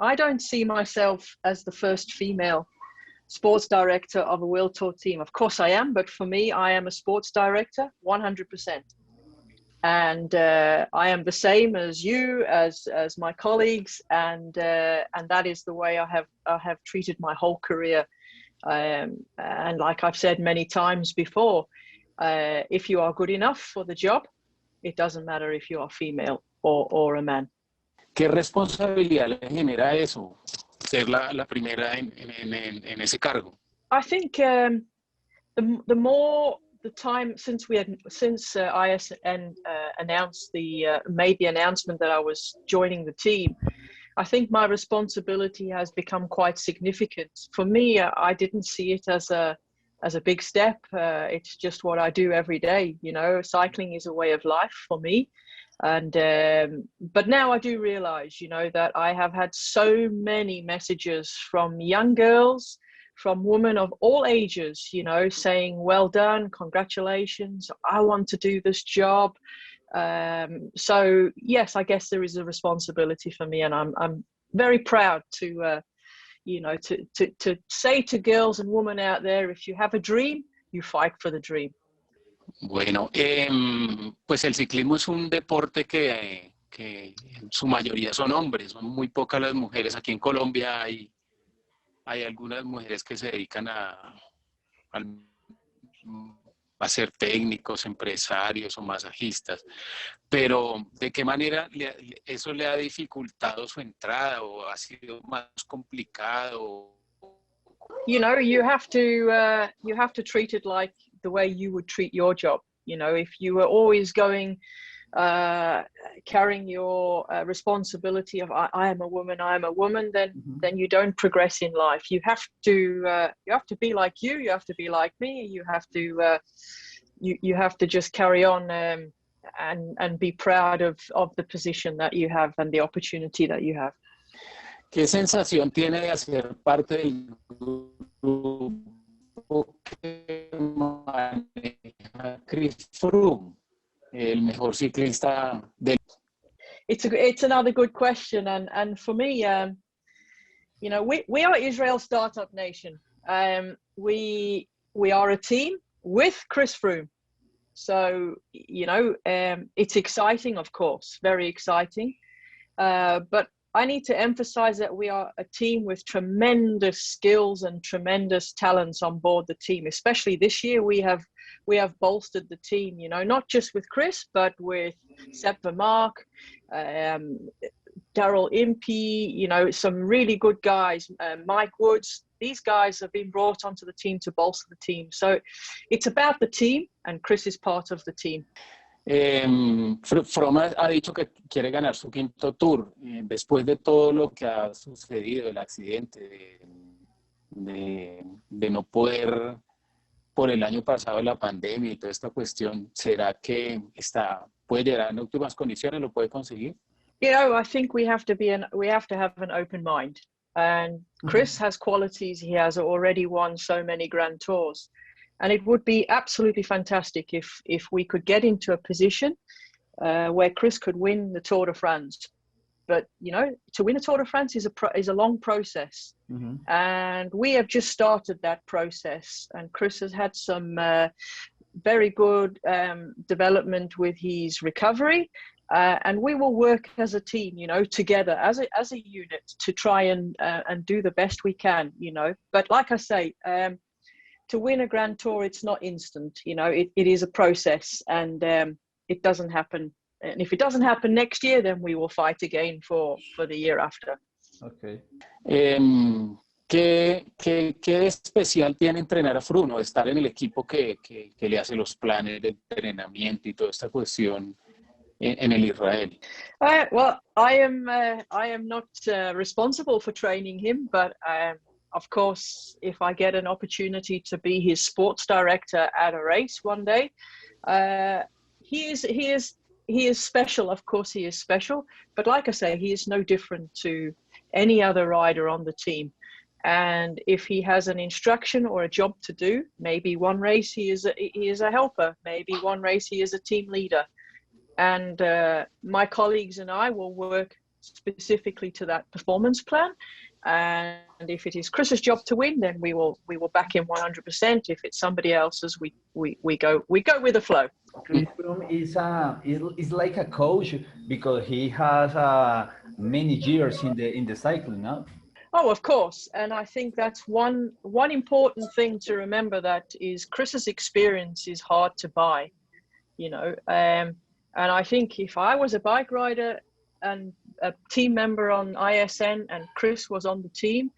I don't see myself as the first female sports director of a World Tour team. Of course I am, but for me, I am a sports director 100%. And I am the same as you, as my colleagues, and that is the way I have treated my whole career. And like I've said many times before, if you are good enough for the job, it doesn't matter if you are female or a man. ¿Qué responsabilidad le genera eso, ser la primera en ese cargo? I think the more the time since ISN made the announcement that I was joining the team, I think my responsibility has become quite significant. For me, I didn't see it as a big step. It's just what I do every day. You know, cycling is a way of life for me. And but now I do realize, you know, that I have had so many messages from young girls, from women of all ages, you know, saying, well done, congratulations, I want to do this job. So yes, I guess there is a responsibility for me, and I'm very proud to you know, to say to girls and women out there, if you have a dream, you fight for the dream. Bueno, pues el ciclismo es un deporte que en su mayoría son hombres, son muy pocas las mujeres. Aquí en Colombia hay algunas mujeres que se dedican a ser técnicos, empresarios o masajistas, pero ¿de qué manera eso le ha dificultado su entrada o ha sido más complicado? You know, you have to treat it like the way you would treat your job. You know, if you were always going carrying your responsibility of I am a woman, then you don't progress in life. You have to be like you have to be like me, you have to just carry on and be proud of the position that you have and the opportunity that you have. ¿Qué sensación tiene de hacer parte del grupo que maneja Chris Froome, el mejor ciclista del... It's another good question, and for me, you know, we are Israel's startup nation. We are a team with Chris Froome, so you know, it's exciting, of course, very exciting. But I need to emphasize that we are a team with tremendous skills and tremendous talents on board the team. Especially this year, we have bolstered the team, you know, not just with Chris, but with Sepp Vermark, Daryl Impey, you know, some really good guys, Mike Woods. These guys have been brought onto the team to bolster the team. So it's about the team, and Chris is part of the team. Froome ha dicho que quiere ganar su quinto tour después de todo lo que ha sucedido, el accidente de no poder por el año pasado, la pandemia y toda esta cuestión. ¿Será que puede llegar en óptimas condiciones? ¿Lo puede conseguir? You know, I think we have to have an open mind, and Chris has qualities. He has already won so many Grand Tours. And it would be absolutely fantastic if we could get into a position where Chris could win the Tour de France. But you know, to win a Tour de France is a long process, and we have just started that process. And Chris has had some very good development with his recovery, and we will work as a team, you know, together as a unit to try and do the best we can, you know. But like I say, to win a Grand Tour, it's not instant, you know, it is a process, and it doesn't happen. And if it doesn't happen next year, then we will fight again for the year after. Okay. ¿Qué especial tiene entrenar a Froome, o estar en el equipo que le hace los planes de entrenamiento y toda esta cuestión en el Israel? Well, I am not responsible for training him, but of course, if I get an opportunity to be his sports director at a race one day, he is special. Of course, he is special. But like I say, he is no different to any other rider on the team. And if he has an instruction or a job to do, maybe one race he is a helper. Maybe one race he is a team leader. And my colleagues and I will work specifically to that performance plan. And if it is Chris's job to win, then we will back him 100%. If it's somebody else's, we go with the flow. Chris Froome is like a coach because he has many years in the cycling now. Oh, of course. And I think that's one important thing to remember, that is Chris's experience is hard to buy, you know. And I think if I was a bike rider and a team member on ISN and Chris was on the team,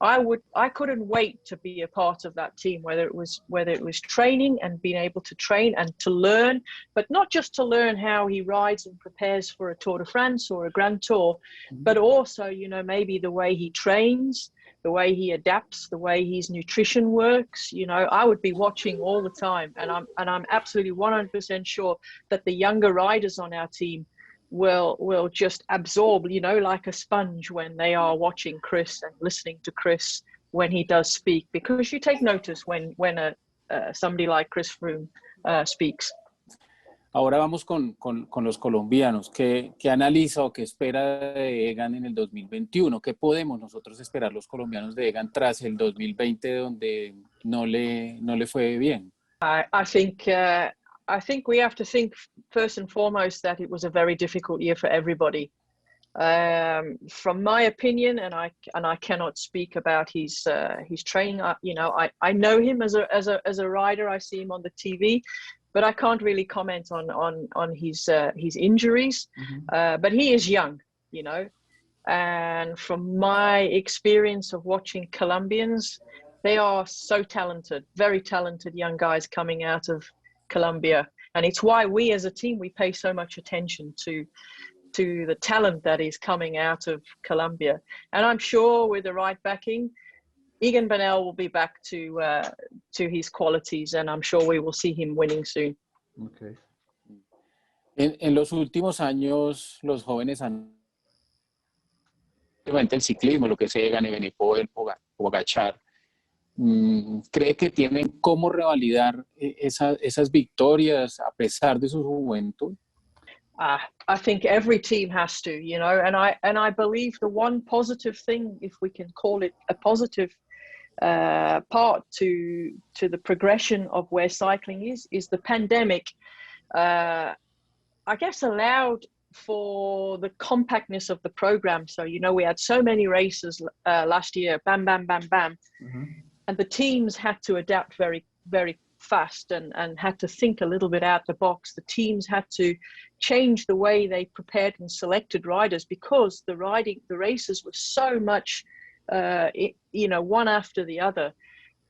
I couldn't wait to be a part of that team, whether it was training and being able to train and to learn, but not just to learn how he rides and prepares for a Tour de France or a Grand Tour, but also, you know, maybe the way he trains, the way he adapts, the way his nutrition works. You know, I would be watching all the time, and I'm absolutely 100% sure that the younger riders on our team will just absorb, you know, like a sponge when they are watching Chris and listening to Chris when he does speak, because you take notice when somebody like Chris Froome speaks. Ahora vamos con los colombianos. ¿Qué analiza o qué espera de Egan en el 2021? ¿Qué podemos nosotros esperar los colombianos de Egan tras el 2020, donde no le fue bien? I think we have to think first and foremost that it was a very difficult year for everybody. From my opinion, and I cannot speak about his training. You know, I know him as a rider. I see him on the TV, but I can't really comment on his injuries. Mm-hmm. But he is young, you know, and from my experience of watching Colombians, they are so talented, very talented young guys coming out of Colombia, and it's why we as a team, we pay so much attention to the talent that is coming out of Colombia. And I'm sure with the right backing, Egan Bernal will be back to his qualities, and I'm sure we will see him winning soon. Okay. En los últimos años, los jóvenes han el ciclismo, lo que es Egan, Evenepoel, Pogacar. ¿Cree que tienen cómo revalidar esas victorias a pesar de su juventud? I think every team has to, you know, and I believe the one positive thing, if we can call it a positive part to the progression of where cycling is the pandemic, I guess, allowed for the compactness of the program. So, you know, we had so many races last year, bam, bam, bam, bam. Mm-hmm. And the teams had to adapt very, very fast and had to think a little bit out the box. The teams had to change the way they prepared and selected riders, because the races were so much, you know, one after the other.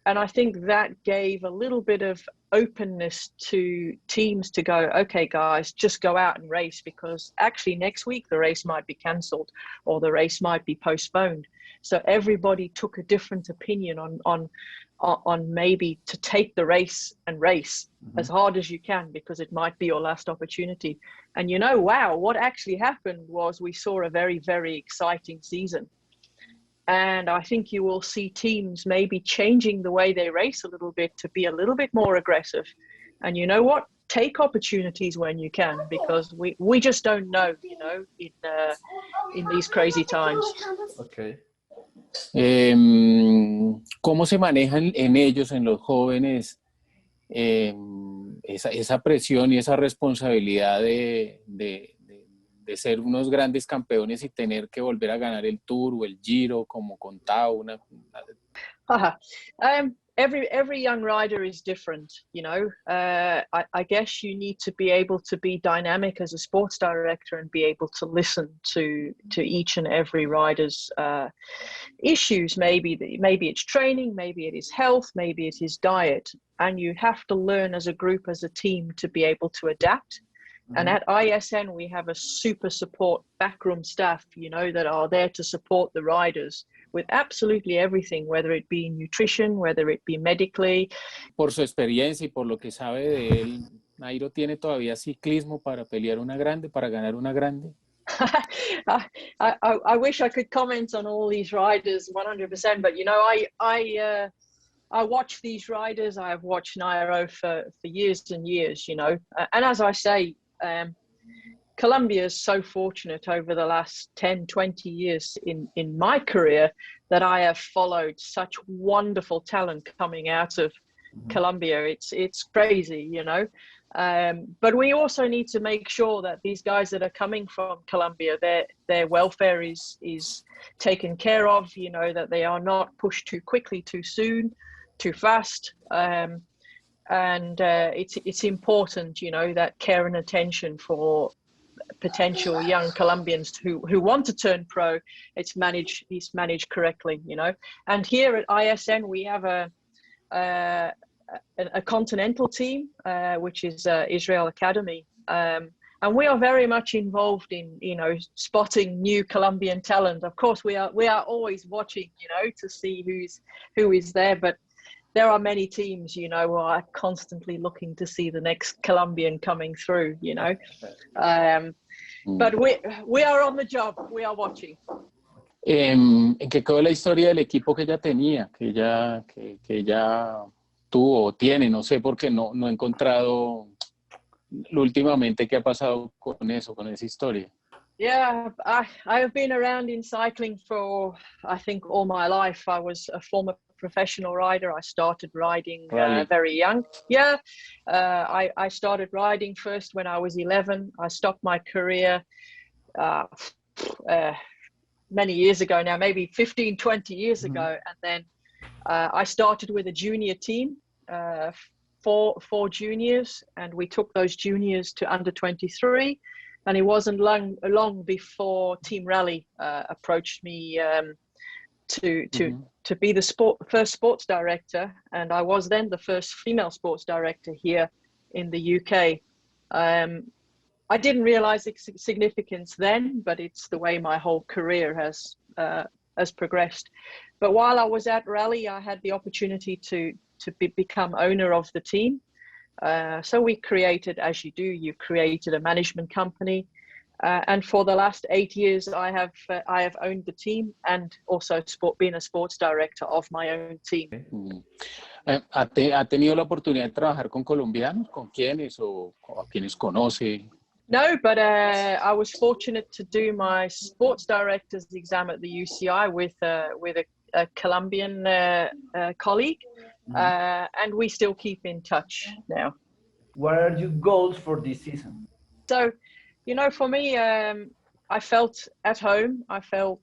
And I think that gave a little bit of openness to teams to go, okay, guys, just go out and race, because actually next week the race might be cancelled or the race might be postponed. So everybody took a different opinion on maybe to take the race and race mm-hmm. as hard as you can, because it might be your last opportunity. And you know, wow, what actually happened was we saw a very, very exciting season. And I think you will see teams maybe changing the way they race a little bit to be a little bit more aggressive. And you know what? Take opportunities when you can, because we just don't know, you know, in these crazy times. Okay. ¿Cómo se manejan en ellos, en los jóvenes, esa presión y esa responsabilidad de ser unos grandes campeones y tener que volver a ganar el Tour o el Giro, como contaba Every young rider is different, you know. I guess you need to be able to be dynamic as a sports director and be able to listen to each and every rider's issues. Maybe it's training, maybe it is health, maybe it is diet, and you have to learn as a group, as a team, to be able to adapt. And at ISN, we have a super support backroom staff, you know, that are there to support the riders with absolutely everything, whether it be nutrition, whether it be medically. Por su experiencia y por lo que sabe de él, ¿Nairo tiene todavía ciclismo para pelear una grande, para ganar una grande? I wish I could comment on all these riders 100%, but you know, I watch these riders. I have watched Nairo for years and years, you know, and as I say, Colombia is so fortunate over the last 10, 20 years in my career that I have followed such wonderful talent coming out of Colombia. It's crazy, you know. But we also need to make sure that these guys that are coming from Colombia, their welfare is taken care of, you know, that they are not pushed too quickly, too soon, too fast. And it's important, you know, that care and attention for potential young Colombians who want to turn pro, it's managed correctly, you know. And here at ISN, we have a continental team, which is Israel Academy. And we are very much involved in, you know, spotting new Colombian talent. Of course, we are always watching, you know, to see who is there, but there are many teams, you know, who are constantly looking to see the next Colombian coming through, you know. But we are on the job, we are watching. ¿En qué quedó la historia del equipo que ella tenía, que ella tuvo o tiene? No sé, porque no he encontrado últimamente qué ha pasado con eso, con esa historia. Yeah, I have been around in cycling for, I think, all my life. I was a former professional rider. I started riding very young. Yeah, I started riding first when I was 11. I stopped my career many years ago now, maybe 15, 20 years ago. And then I started with a junior team, four juniors, and we took those juniors to under 23. And it wasn't long before Team Rally approached me to be the first sports director, and I was then the first female sports director here in the UK. I didn't realize its significance then, but it's the way my whole career has progressed. But while I was at Rally, I had the opportunity to become owner of the team. So we created, as you do, you created a management company, and for the last 8 years, I have owned the team and also been a sports director of my own team. ¿Ha tenido la oportunidad de trabajar con colombianos? ¿Con quiénes o a quiénes conoce? No, but I was fortunate to do my sports director's exam at the UCI with a Colombian colleague. And we still keep in touch now. What are your goals for this season? So, you know, for me, I felt at home. I felt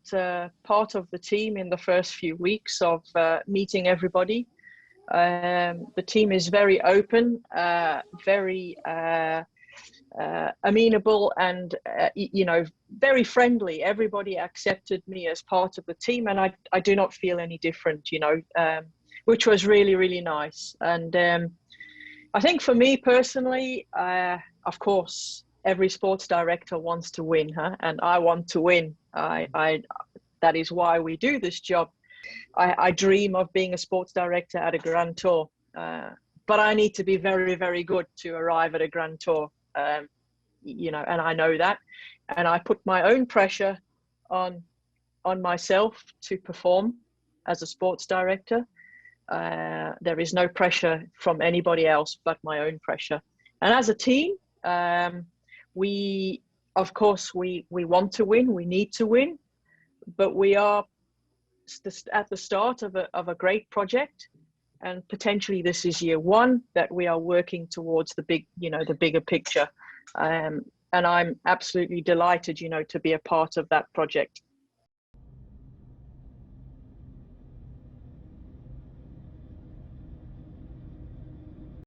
part of the team in the first few weeks of meeting everybody. The team is very open, very amenable, and you know, very friendly. Everybody accepted me as part of the team, and I do not feel any different, you know, which was really, really nice. And I think for me personally, of course, every sports director wants to win, and I want to win. That is why we do this job. I dream of being a sports director at a Grand Tour, but I need to be very, very good to arrive at a Grand Tour, you know, and I know that. And I put my own pressure on myself to perform as a sports director. There is no pressure from anybody else but my own pressure. And as a team, we want to win, we need to win, but we are at the start of a great project, and potentially this is year one that we are working towards the bigger picture. And I'm absolutely delighted, you know, to be a part of that project.